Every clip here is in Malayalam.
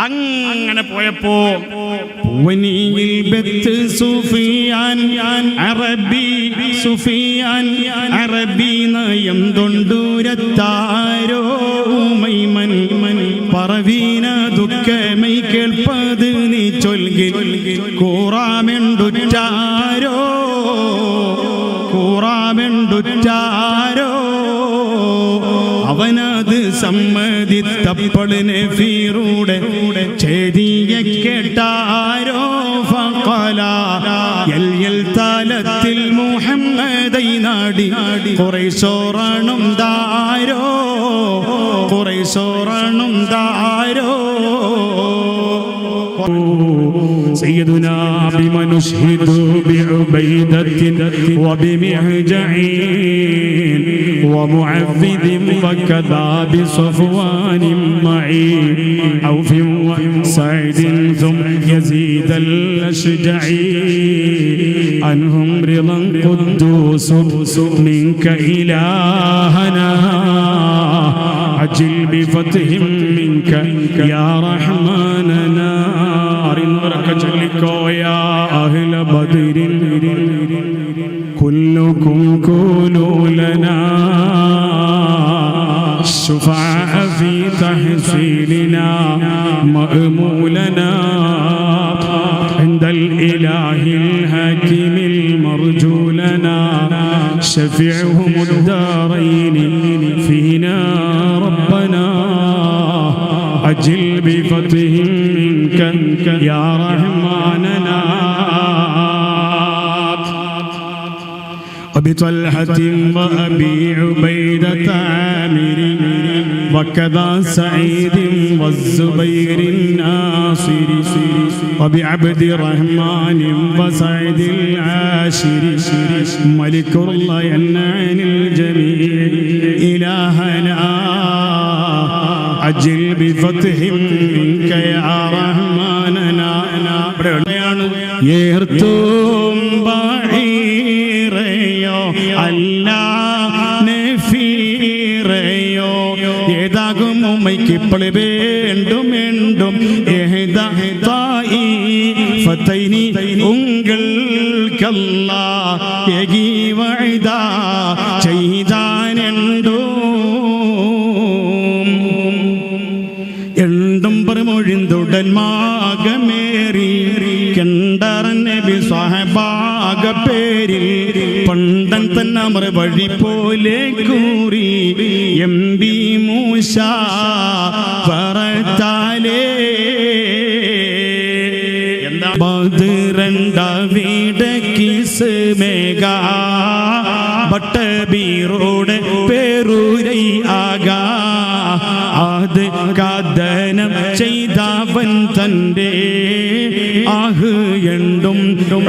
അങ്ങനെ പോയപ്പോ പൂവനിയിൽ ബത്ത് സുഫിയാൻ അറബി സുഫിയാൻ അറബി നയം തൊണ്ടൂരത്താരോ മൈമൻ പറവീന ദുഃഖമൈ കേൾപ്പത് നീ ചൊൽകിൽ കൂറാമെണ്ടുറ്റാരോ അവനത് സമ്മതിത്തപ്പളിനെ ഫീറൂടെ ചേതിയെ കേട്ടാരോ ഫഖല എൽ താലത്തിൽ മുഹമ്മദൈ നാടി ഖുറൈശോറണം ദാരോ سيدنا بمن نشهد بعبيدة وبمهجعين ومعذب وكذا بصفوان معين عوف وسعد ثم يزيد الأشجعي عنهم رضا قدوس منك إلهنا عجل بفتهم منك يا رحماننا يا أهل بدر كلكم كونوا لنا الشفعاء في تحصيلنا مأمولنا عند الإله الحكيم المرجو لنا شفعهم الدارين فينا ربنا أجل بفتهم منك يا رحماننا وبطلحة وأبي عبيدة عامر وكذا سعيد والزبير الناصر وبعبد الرحمن وسعيد العاشر ملك الله عن الجميع إلهنا أجل بفتهم منك يا رحماننا يرتم بعيريو الله نفيريو يداغم ميكبل بيندم اندم اهدا طائفتين ഉങ്ങൾക്കല്ലാ യഗി വഅദാ ചെയ്താനെണ്ടോ എണ്ടും പറമൊഴിന്തുടൻ മാകമേറി കണ്ടറൻ നബി സ്വഹബാക പേരിൽ പണ്ടൻ തന്നമർ വഴി പോലെ കൂറി എംബി മൂസ പറത്താലേ എന്താ ബദ്രണ്ട വീടക്കിസ് മേഘാ ബട്ട ബീറോടെ പേരൂരൈ ആകാ അത് കാദനം ചെയ്തവൻ തൻ്റെ ആഹ് എണ്ടും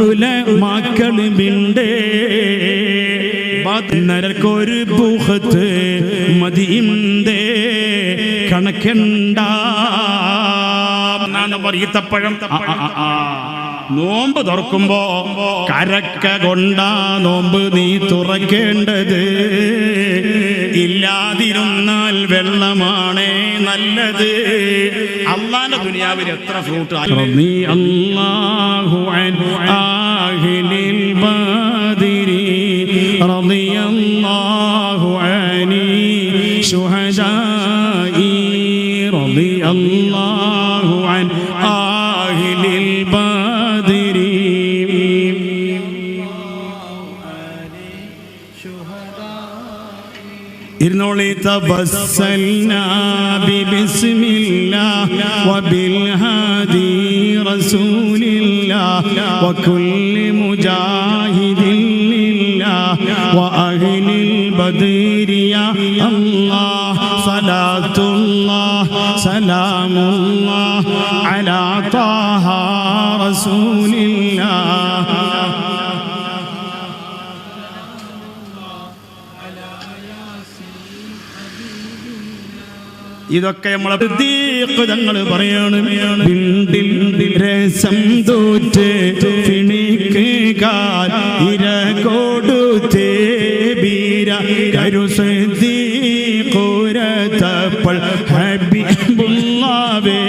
ഉലമാക്കൾ മിണ്ടേ നരക്കൊരു ബുഹത്ത് മതിയുണ്ടേ കണക്കണ്ട ഈത്തപ്പഴം നോമ്പ് തുറക്കുമ്പോ കരക്ക കൊണ്ടാ നോമ്പ് നീ തുറക്കേണ്ടത്, ഇല്ലാതിരുന്നാൽ വെള്ളമാണേ നല്ലത്. അള്ളാന്റെ ദുനിയാവിൽ എത്ര ഫ്രൂട്ട് നീ അല്ലാഹു അൻഹിൽ ബദരി റളിയല്ലാഹു അനി ശുഹദാഇ റളിയല്ലാഹു അൻ ആഹിലിൽ ബദരി ഇരുന്നോളി തബസ്സൽനാ ബിസ്മില്ലാഹ് വബിൽ ഹാദി റസൂലില്ലാഹ് വകുല്ലി മുജാഹിദിൻ ലില്ലാഹ് വഅഹ്ലിൽ ബദരി യാ അല്ലാഹ് സലാത്തുല്ലാഹ് സലാമുല്ലാഹ് അലാ ത്വാഹ റസൂലില്ലാഹ്. ഇതൊക്കെ നമ്മളെ തങ്ങൾ പറയാണ്. രസം തോറ്റ് ഫിണിക്കാൽ ഇര കൊടുത്തേ ബീര കരുസീ കൂരത്തപ്പോൾ ഹബീബുല്ലാവേ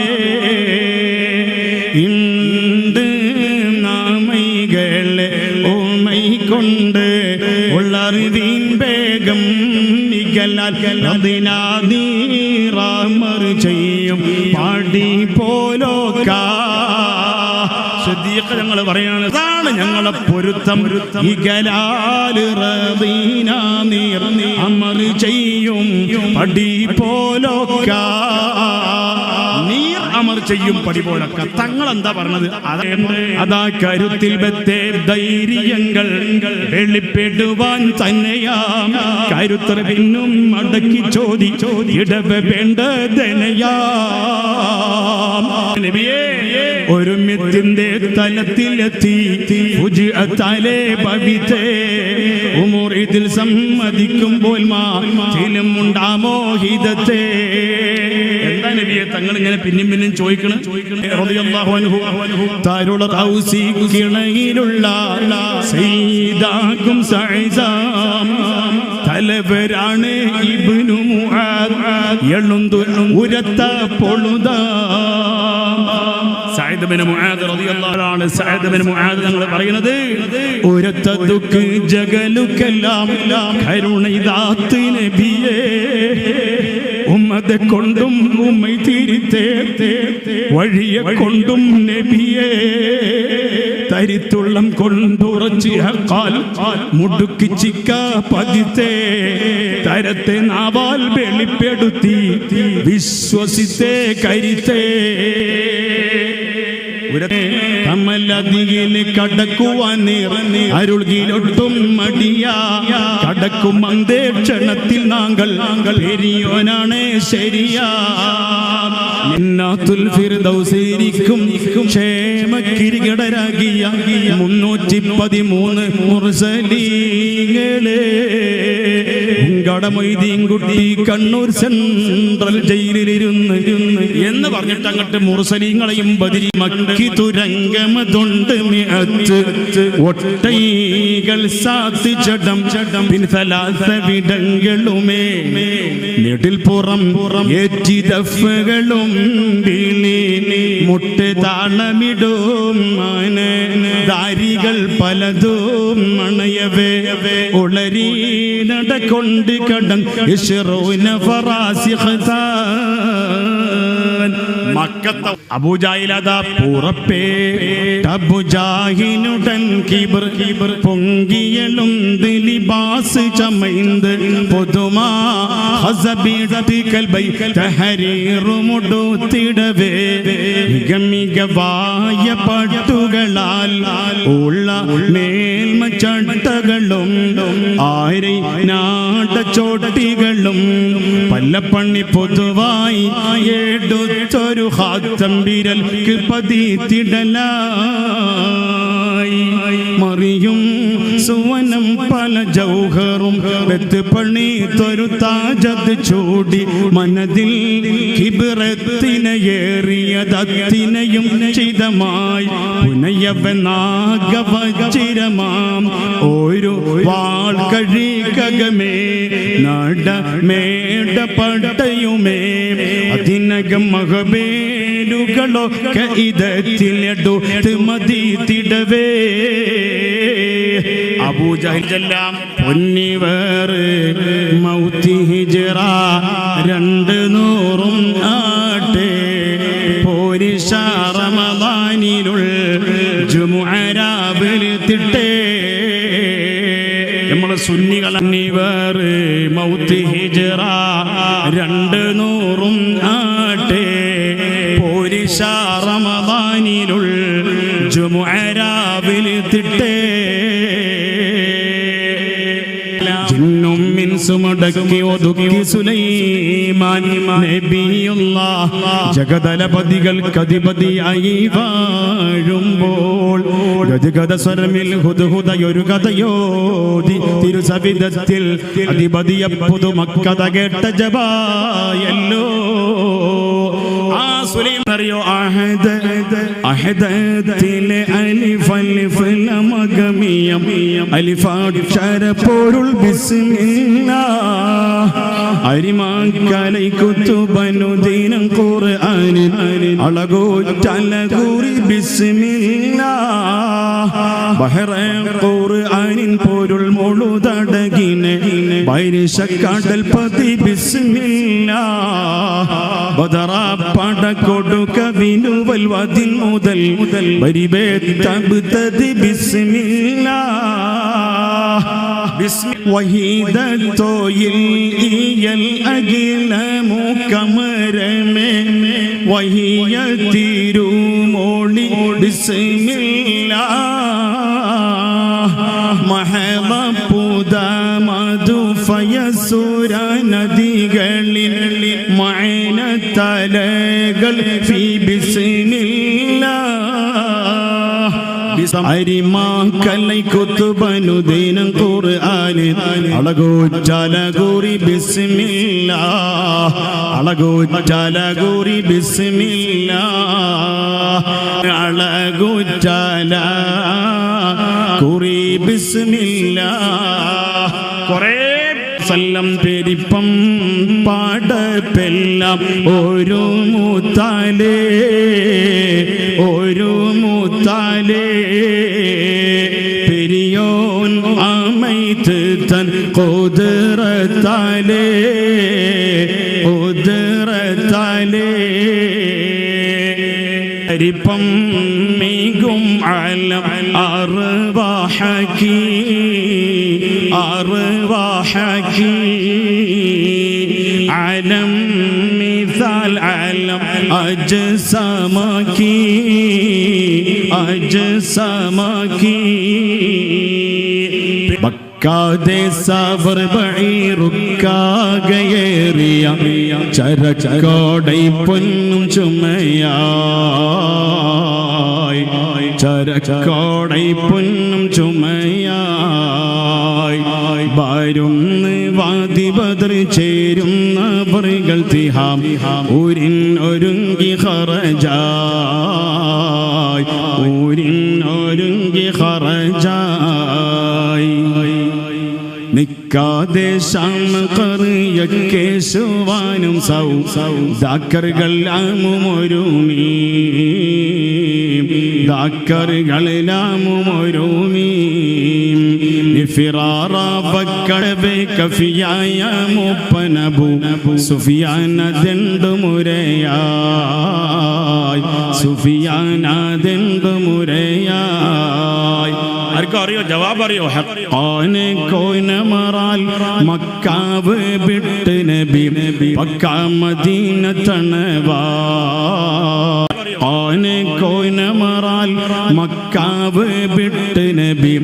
നീറമർ ചെയ്യും പാടി പോലോക്ക. ഞങ്ങൾ പറയാണ് അതാണ് ഞങ്ങളെ പൊരുത്തം. അമർ ചെയ്യും പടി പോലോക്ക. നീർ അമർ ചെയ്യും പടി പോലൊക്കെ. തങ്ങൾ എന്താ പറഞ്ഞത്? അതാ കരുത്തിൽ ബത്തേ ധൈര്യങ്ങൾ വെളിപ്പെടുവാൻ തന്നെയാം. കരുത്തർ പിന്നും അടക്കി ചോദി ഇടവ വേണ്ടതനയാ. ഒരു മിത്തിന്റെ തലത്തിലെത്തി തലേ ഭവിതേ ഉമൂറിൽ സമ്മതിക്കുമ്പോൾ മാലും ഉണ്ടാമോഹിതത്തെ. എന്താ നബിയെ തങ്ങൾ ഇങ്ങനെ പിന്നും പിന്നും ചോദിക്കണം? കിണയിലുള്ള സയ്യിദാകും സഅദാം തലവരാണ് ഇബ്നു മുആദ് എളുന്തു ഉരത്ത പൊളുത. സഅദ് ബിൻ മുആദ് റളിയല്ലാഹു അൻഹു സഅദ് ബിൻ മുആദ് തങ്ങൾ പറയുന്നത് ഉരത്ത ദുഃഖ ജഗലുക്കെല്ലാം കരുണൈദാത്ത് നബിയേ. ഉമ്മതെ കൊണ്ടും ഉമ്മൈ തിരിത്തേ വഴിയെ കൊണ്ടും നബിയേ. തരിത്തുള്ളം കൊണ്ടുറച്ച് ഹക്കാൽ മുടുക്കി ചിക്ക പതിത്തേ. തരത്തെ നാവാൽ വെളിപ്പെടുത്തി വിശ്വസിത്തേ കരുത്തേ. കമലതിയിൽ കടക്കുവാൻ അരുൾകിലൊട്ടും മടിയാ. കടക്കും അന്തേക്ഷണത്തിൽ നാങ്കൾ പെരിയോനാണ് ശരിയാ. മിന്നാത്തുൽ ഫിർദൗസിരിക്കും ക്ഷേമക്കിരികടരാകിയ 313 മുർസലീങ്ങളെ. കടമൊയ്തീൻകുട്ടി കണ്ണൂർ സെൻട്രൽ ജയിലിലിരുന്ന് എന്ന് പറഞ്ഞിട്ട് അങ്ങോട്ട് മുർസലീങ്ങളെയും ബദിരി മക്കി തുരങ്കമതുണ്ട് ഒട്ടൈകൾ സാത്തി ചടം വിടങ്ങളുമേ. നെടിൽപ്പുറം ഏറ്റി ദഫ്കളും മുട്ട് താളമിടും ദാരികൾ പലതും മണയവേ. ഉളരി നടക്കൊണ്ട് കടം മക്കത്ത അബൂജാഹിലതാ പുറപ്പേ. അബൂജാഹിനുടൻ കിബർ പൊങ്കിയലും ലിബാസ് ചമൈന്ത് പൊതുമാ ഹസബിടത്തിക്കൽ ബൈ തഹരീറുമുടുത്തിടവേ. മികവായ പട്ടുകളാൽ ഉള്ള മേൽമ ചട്ടകളും ആരെ നാടച്ചോട്ടികളും പല്ലപ്പണ്ണി പൊതുവായി എടുത്തൊരു ഹാത്തമ്പിരൽ പതിത്തിടലായി. മറിയും സുവനം പല ജൗഹറും വെത്ത് പണി തൊരു താജത് ചൂടി. മനതിൽ കിബിറത്തിനയേറിയതത്തിനെയും ചിതമായി പുനയവനാഗവചിരമാം ഒരു വാൾ കഴികമേ. നടമേട പടയുമേ അതിനകം മഹബേലുകളൊക്കെ ഇതത്തിലെടുത്ത് മതിത്തിടവേ. അബൂജഹലെല്ലാം പൊന്നിവേറ് മൗത്തി ഹിജ്റ 200 ആട്ടെ. പോരിഷ റമദാനിലുൾ ജുമുഅ രാവിലെ തിട്ടേ. നമ്മളെ സുന്നികളന്നിവേറ് മൗത്തി ഹിജ്റ 200 ആട്ടെ. പോരിഷ റമദാനിലുൾ ജുമുഅ രാവിലെ തിട്ടേ. ജിന്നും മിൻസുമടക്കി ഒതുക്കി സുലൈമാൻ നബിയുള്ളാഹ് ജഗദലപതികൾക്കധിപതിയായി വാഴുമ്പോൾ ഗദഗദ സ്വരമിൽ ഹുദ്ഹുദയൊരു കഥയോതി തിരുസവിധത്തിൽ അധിപതിയ പുതുമക്കഥ കേട്ട ജബായല്ലോ. ആ സുലൈമാൻ അറിയോ? അഹദത്തിലെ അലിഫലമഗമിയം അലിഫാക്ഷര പൊരുൾ ബിസ്മില്ലാഹ്. അരിമാക്കലൈ കുത്തുബനുദീനം ഖുർആനിൻ അളകൂറ്റലകൂറി ബിസ്മില്ലാഹ്. ബഹറ ഖുർആനിൻ പൊരുൾ മുഴുതടകിനെ ബൈ ഐരിശക്കടൽ പതി ബിസ്മില്ലാ ബദറപ്പട കൊടുക വിനുവൽ വദിൻ മുതൽ വരിബേ തബ്തദി ബിസ്മില്ലാ വഹീദത്തോയിൽ ഈയൽ അഖിലമു കമരമേ വഹിയ തിരുമോളി ബിസ്മില്ലാ മഹള പുദ മധു ഫയസുര നദികളിൽ മഅന തലകൾ ഫി ബിസ്മില്ലാ അരിമാക്കലൈ കുത്തുബനുദീനം ഖുർആന് അളകൂറ്റലകൂറി ബിസ്മില്ലാ അളകൂറ്റലകൂറി ബിസ്മില്ലാ അളകൂറ്റലകൂറി ബിസ്മില്ലാ കുറേ സല്ലം പെരിപ്പം പാടപ്പെല്ലാം ഒരു മുത്താലേ പെരിയോൻ അമൈത്ത് തൻ ഖുദ്റത്താലേ പെരിപ്പം മികും അലം അർവാഹകി علم مثال علم أجسامك ബക്കാതെ സവർ ബഈറുക്കാകയേറിയ ചരക്കോടൈ പൊന്നും ചുമയായി ചരക്കോടൈ പൊന്നും ചുമയായി വരുന്ന് വാദി ബദർ ചേരുന്നവറുകൾ തിഹാം ഊരിൻ ഒരുങ്ങി ഖറജായി ഊരിൻ ഒരുങ്ങി ഖറജായി നിക്കാതെ കേശുവാനും ദാക്കറുകളാമുമൊരുമീ ഫിറാറബക്കടബെ കഫിയായ മുപ്പനബു സുഫിയാന ദണ്ടുമുരയായി സുഫിയാന ദണ്ടുമുരയായി ആർക്കും അറിയോ ജവാബ് അറിയോ ഹഖാനെ കോന മറാൽ മക്കാവ് വിട്ട് നബി പക്കാ മദീന തണവാ ആനെ കോന മറാൽ മക്കാവ് വിട്ട് നബി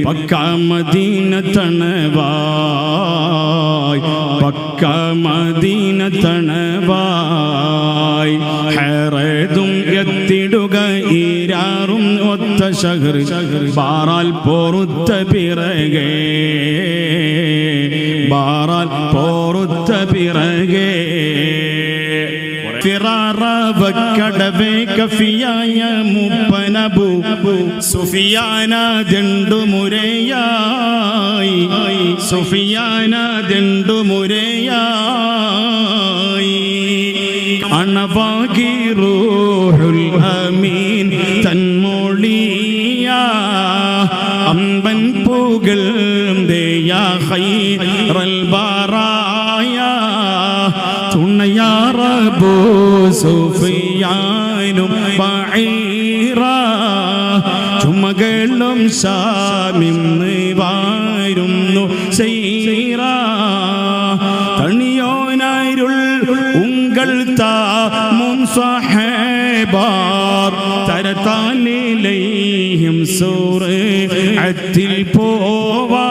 പക്കാ മദീന തണവായി പക്കാ മദീന തണവായി ഹറദും എത്തിടുക ഈരാറും ഒത്ത ശഹർ ബാറാൽ പോറുത്ത പിറകെ ബാറാൽ പോറുത്ത പിറകെ ഫിറാറബക്കടബെ കഫിയായ മുപ്പനബു സുഫിയാന ദണ്ടുമുരയായി സുഫിയാന ദണ്ടുമുരയായി അണവാകി റൂഹുൽ അമീൻ തൻമൊഴിയ അമ്പൻ പൂകൾ ദേയാ ഖൈറൽ ബറായ തുണയാറബു സുഫിയാനും ബഈറ ചുമകളും ശാമിന്ന് വാരുന്നു സൈറ തണിയോനായിരുൾ ഉങ്കൾ താമുൻ സ്വഹബാർ തരതാലിലൈഹിം സൂറത്തിൽ പോവാൻ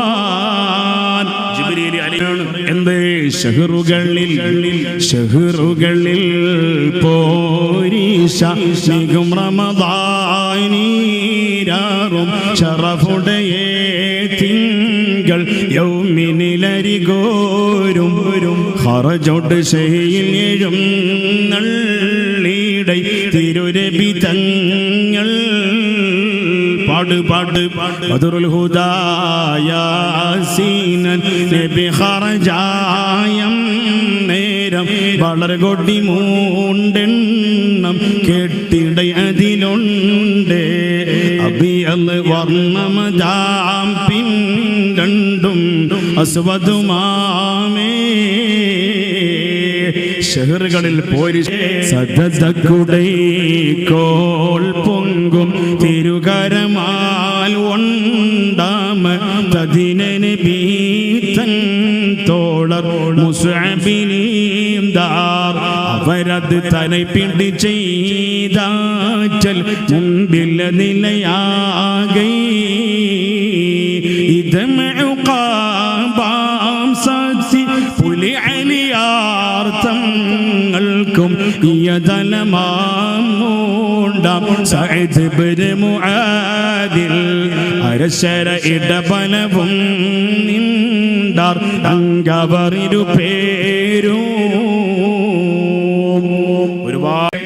ജിബ്രീൽ അലൈഹിസ്സലാം എന്തേ ഷഹറുകളിൽ പോരീശ മികും റമദാനീരാറും ഷറഫുടയേ തിങ്കൾ യൗമിനിലരികോരും ഖറജോട് ഷെയിൽ എഴും നള്ളിടൈ തിരുരബി തങ്ങൾ പാട് ബദറുൽ ഹുദായാസീനൻ നബി ഖറജായം നേരം വളർകൊടി മൂണ്ടെണ്ണം കെട്ടിടൈ അതിലുണ്ട് അബിയൽ വർണ്ണമദാം പിൻ രണ്ടും അസ്വദുമാമേ ഷഹറുകളിൽ പോരി സദതക്കുടൈ കോൾ പൊങ്കും തിരുകരമാൽ ഒണ്ടാമ തദിനന് ബീതൻ തോളർ മുസ്അബിനീം ദാർ അവരത് തലപ്പിണ്ടി ചെയ്താച്ചൽ മുമ്പിൽ നിലയാകൈ ഇതമഉഖാബാം സദി പുലി അലിയാർത്തങ്ങൾക്കും യദലമാമൂണ്ടാം സഅദ് ഇബ്നു മുആദിൽ അരശര ഇടബലവും നിന്താർ അങ്കവറിരു പേരും ഒരുപാട്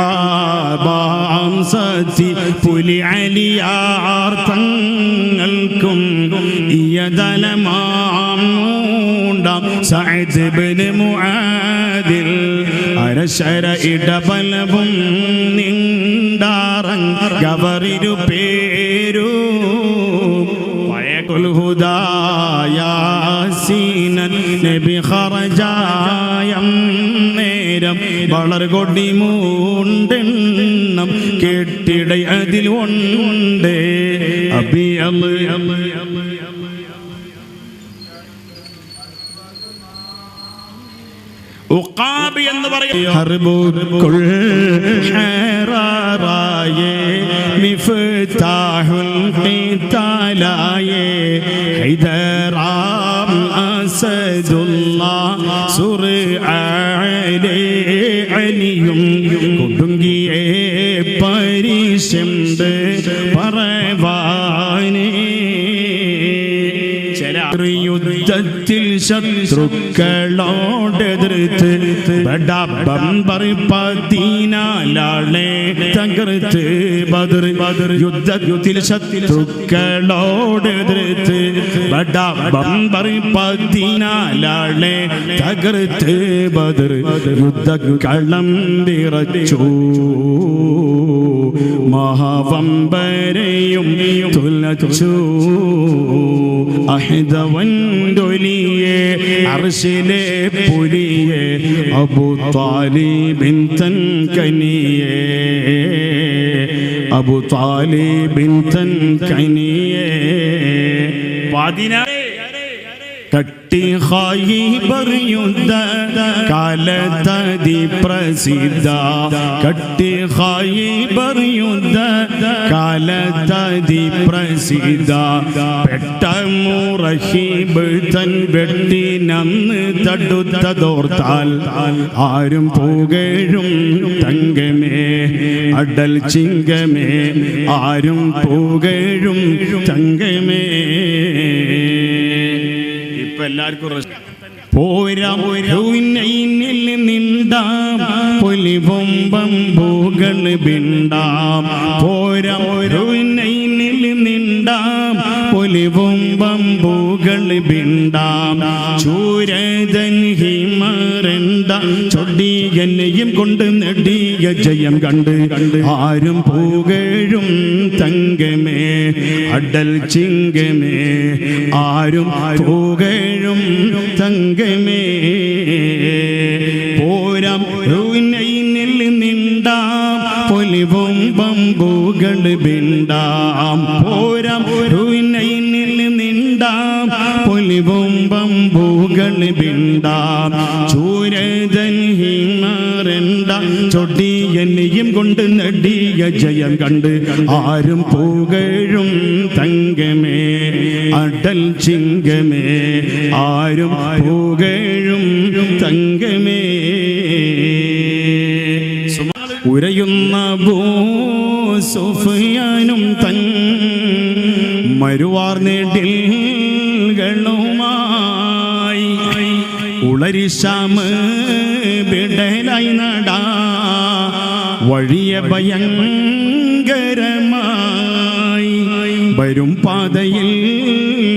ഇതമഉഖാബാം സദി പുലി അലിയാർത്തങ്ങൾക്കും യദലമാമൂണ്ടാം സഅദ് ഇബ്നു മുആദിൽ അരശര ഇടബലവും നിന്താറങ്കവറിരു പേരും ഹുദായാസീനൻ നബി ഖറജായം നേരം വളർകൊടി മൂണ്ടെണ്ണം കേട്ടിട അതിൽ ഉണ്ട് അബിയല് ഉഖാബി എന്ന് പറയും ഹർബുൽ ഹറാറായേ മിഫ്താഹുൽ ഖിതാലായേ ഹൈദറാം അസദുല്ലാഹ് സുർആലേ അലിയും കൊടുങ്കിയേ പരിശംദ് പറവാനേ യുദ്ധത്തിൽ ശത്രുക്കളോടെതിർത്ത് ബമ്പർ പതിനാലാളെ തകർത്ത് ബദർ യുദ്ധത്തിൽ ശത്രുക്കളോടെതിർത്ത് ബമ്പർ പതിനാലാളെ തകർത്ത് ബദർ യുദ്ധക്കളം വിറച്ചു മഹാവമ്പരെയും തുലച്ചു അഹ്ദവൻഡൊലിയെ അർശിലെ പുലിയെ അബൂ താലിബിൻ തൻ കനിയെ അബൂ താലിബിൻ തൻ കനിയെ കട്ടി ഖൈബർ യുദ്ധ കാലത്തതി പ്രസിദ്ധ കട്ടി ഖൈബർ യുദ്ധ കാലത്തതി പ്രസിദ്ധ പെട്ട മുറഹിബ് തൻ വെട്ടി നന്ന് തടുത്തതോർത്താൽ ആരും പുകഴും തങ്കമേ അടൽ ചിങ്കമേ ആരും പുകഴും തങ്കമേ എല്ലാവർക്കും പോരാനിൽ നിണ്ടാം പൊലിവൊമ്പമ്പൂകൾ ബിണ്ടാം പോരാനിൽ നിണ്ടാം പൊലിവൊമ്പമ്പൂകൾ ബിണ്ടാം ചൂരതൻ ഹിമരണ്ട ചൊടിയനെയും കൊണ്ട് നെടിയ ജയം കണ്ട് ആരും പുകഴും തങ്കമേ അടൽ ചിങ്കമേ ആരും പുകഴും തങ്കമേ പോരാം റുനൈനിൽ നിണ്ടാം പൊലിവും ബമ്പുകൾ ബിണ്ടാം പോരാം റുനൈനിൽ നിണ്ടാം പൊലിവും ബമ്പുകൾ ബിണ്ടാം ചൂരതൻ ഹിമരണ്ട ചൊടിയനെയും കൊണ്ട് നടിയ ജയം കണ്ട് ആരും പുകഴും തങ്കമേ അടൽ ചിങ്കമേ ആരും പുകഴും തങ്കമേ ഉരയുന്ന സുഫിയാനും തൻ മരുവാർ നെടിൽകളുമായി ഉളരിശാമ ബിടലായി നടാ വഴിയ ഭയങ്കരമായി വരും പാതയിൽ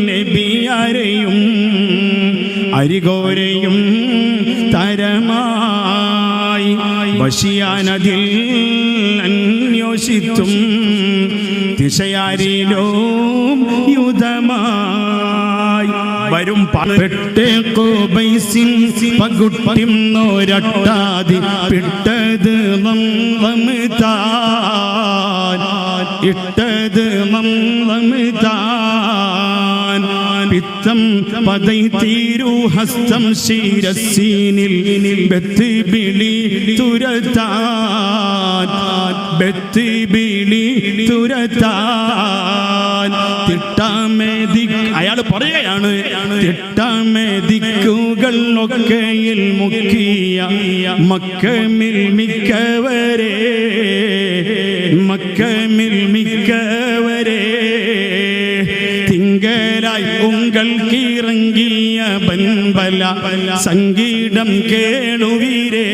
നബിയാരെയും അരികോരെയും തരമായി ബശിയാനതിൽ അന്യോ യോഷിത്തും ദിശയാരിലും യുധമായി വരും പെട്ട് കോബൈസിൻ പകുട്ടിം നോരട്ടാതി പിട്ടത് മംതാൻ ഇട്ടത് മംതാൻ പിത്തം പതൈ തീരു ഹസ്തം ശിരസീനിൽ ബെത്ത് ബിളി തുരത്താൻ ബെത്ത് ബിളി തുരത്താൻ തിട്ടാമേദി അയാൾ പറയുകയാണ് തിട്ടാമേദിക്കുകൾ ഒക്കെയിൽ മുക്കിയ മക്കമിൽ മിക്കവരെ മക്കമിൽ മിക്കവരെ തിങ്കലായി ഉങ്ങൾക്കിറങ്ങിയ ബൻബല സംഗീതം കേളുവീരേ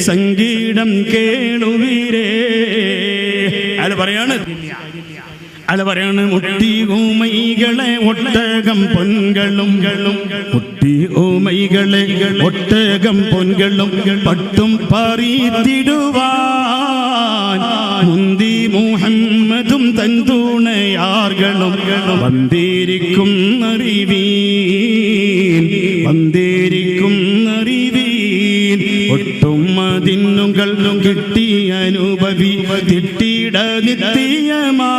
സംഗീതം കേളുവീരേ അയാൾ പറയാണ് മുട്ടി ഊമൈകളെ ഒട്ടകം പൊൻകളും മുട്ടി ഊമൈകളെ ഒട്ടകം പൊൻകളും പട്ടും പറിത്തിടുവാൻ മുന്തി മുഹമ്മദും തൻ തുണയാർകളും വന്ദിരിക്കും ഒട്ടും അതിന്നുകൾ കിട്ടി അനുഭവി തിട്ടിട നിത്യമാ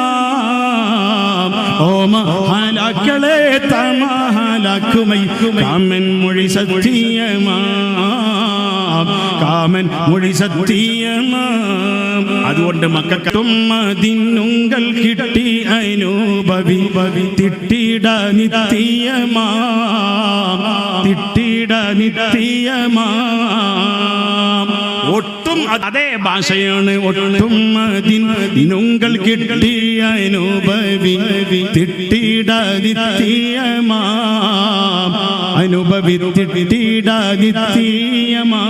ഓമ ഹാലാക്കളെ തമഹാലാക്കുമൈ കാമൻ മൊഴി സത്യമാ കാമൻ മൊഴി സത്യമാ അതുകൊണ്ട് മക്കൾക്കും അതിന്നുകൾ കിട്ടി അനുഭവി തിട്ടിട നിത്യമാ തിട്ടിട നിത്യമാ ഒട്ടും അതേ ഭാഷയാണ് ഒട്ടും അതിനുങ്ങൾ കിട്ടിയ അനുഭവി തിട്ടിട നിത്യമാ അനുഭവി തിട്ടിട നിത്യമാ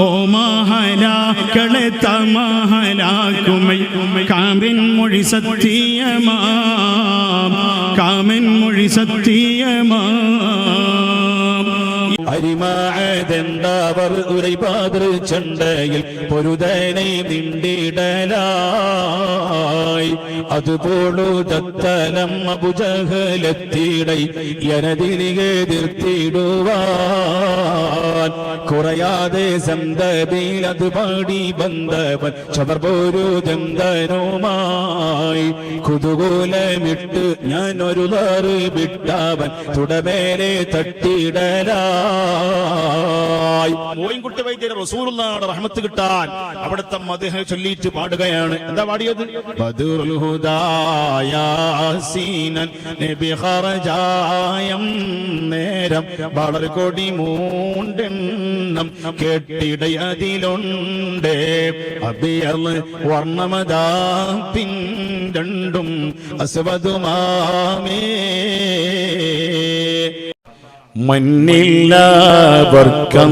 ഓ മഹലാക്കളെ തമഹലാക്കുമൈ കാമൻ മൊഴി സത്യമാ കാമൻ മൊഴി സത്യമാ അരിമാതെന്തവർ ഉരൈപാതൃ ചണ്ടയിൽ പൊരുതനെ നിണ്ടിടലായി അതുപോലു തത്തലം അബുജഹലത്തിടൈ യനതിലികെ എതിർത്തിടുവാൻ കുറയാതെ സന്തതിൽ അത് പാടി ബന്ധവൻ ചവർപോരു ദന്തനുമായി കുതുകൂലമിട്ട് ഞാൻ ഒരു ലാറ് വിട്ടവൻ തുടമേലെ തട്ടിടലാ മോയിൻകുട്ടി വൈദ്യർ റസൂലുള്ളാഹിയുടെ റഹ്മത്ത് കിട്ടാൻ അവിടുത്തെ മദ്ഹ് ചൊല്ലിയിട്ട് പാടുകയാണ്. എന്താ പാടിയത്? ബദറുൽ ഹുദായാസീനൻ നബി ഖറജായം നേരം വളരെ കൊടി മൂണ്ടെണ്ണം കെട്ടിടയതിലുണ്ട് അബിയൽ വർണ്ണമതാ പിൻരണ്ടും അസ്വദുമാമേ മന്നില്ലാവർക്കം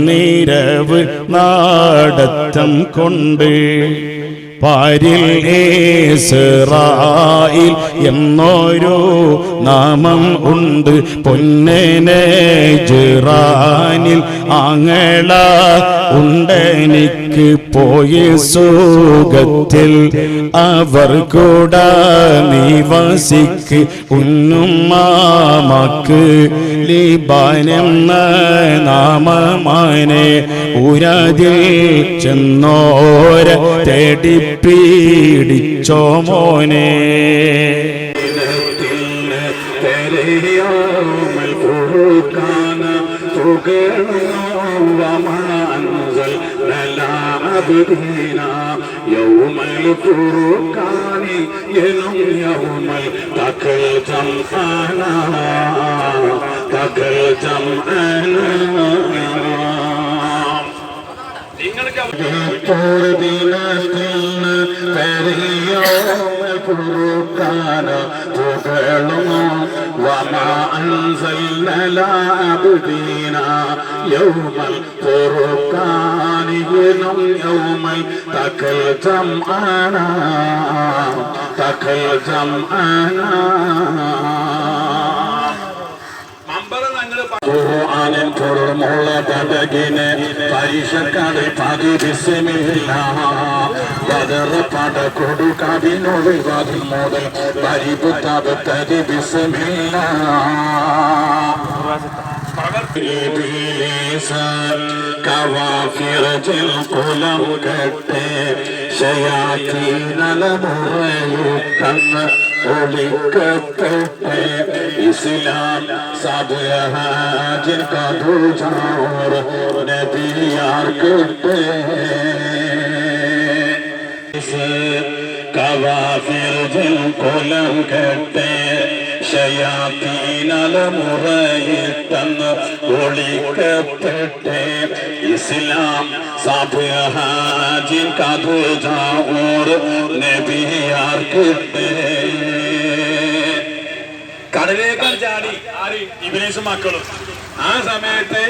നിരവ് നാടത്തം കൊണ്ട് പാരിൽ ഇസ്രായേൽ എന്നൊരു നാമം ഉണ്ട്. പൊന്നനെ ജിറാനിൽ ആങ്ങള ഉണ്ടെനിക്ക് പോയി സുഖത്തിൽ അവർ കൂടെ നിവസിക്ക് ഉന്നുമാമക്ക് ലിബാനെന്ന നാമമാനെ ഉരതിൽ ചെന്നോര തേടി പീഡിച്ചോ മോനെ. يوم الفرقان ينم يوم التقى الجمعنا تقى الجمعنا وما أنزلنا لعبدنا يوم الفرقان يوم التقى الجمعنا تقى الجمعنا ഖുർആനിൻ പൊരുമുള്ള പടകിനെ പരീക്ഷക്കാതെ പതി ബിസ്മില്ല ബദർ പട കൊടുക്കാതിനൊഴിവാതിൽ മുതൽ പരിപുത്തതി ബിസ്മില്ല കവാഫിറജിൽ കുലം കെട്ട് ശയാത്തീനലമുറയുത്തന്ന് ഒളിക്കപ്പെട്ട് ഇസ്ലാം സബഹാജിൻ കഥുചാർ നബിയാർക്കിട്ട് കവാഫിറജിൽ കുലം കെട്ട് ശയാത്തീനലമുറയിട്ടെന്ന് ഒളിക്കപ്പെട്ട് ഇസ്ലാം സബഹാജിൻ കഥുചാർ നബിയാർക്കിട്ട് കടലേക്കാൾ ചാടി ആര് ഇബ്ലീസും മക്കളും ആ സമയത്ത്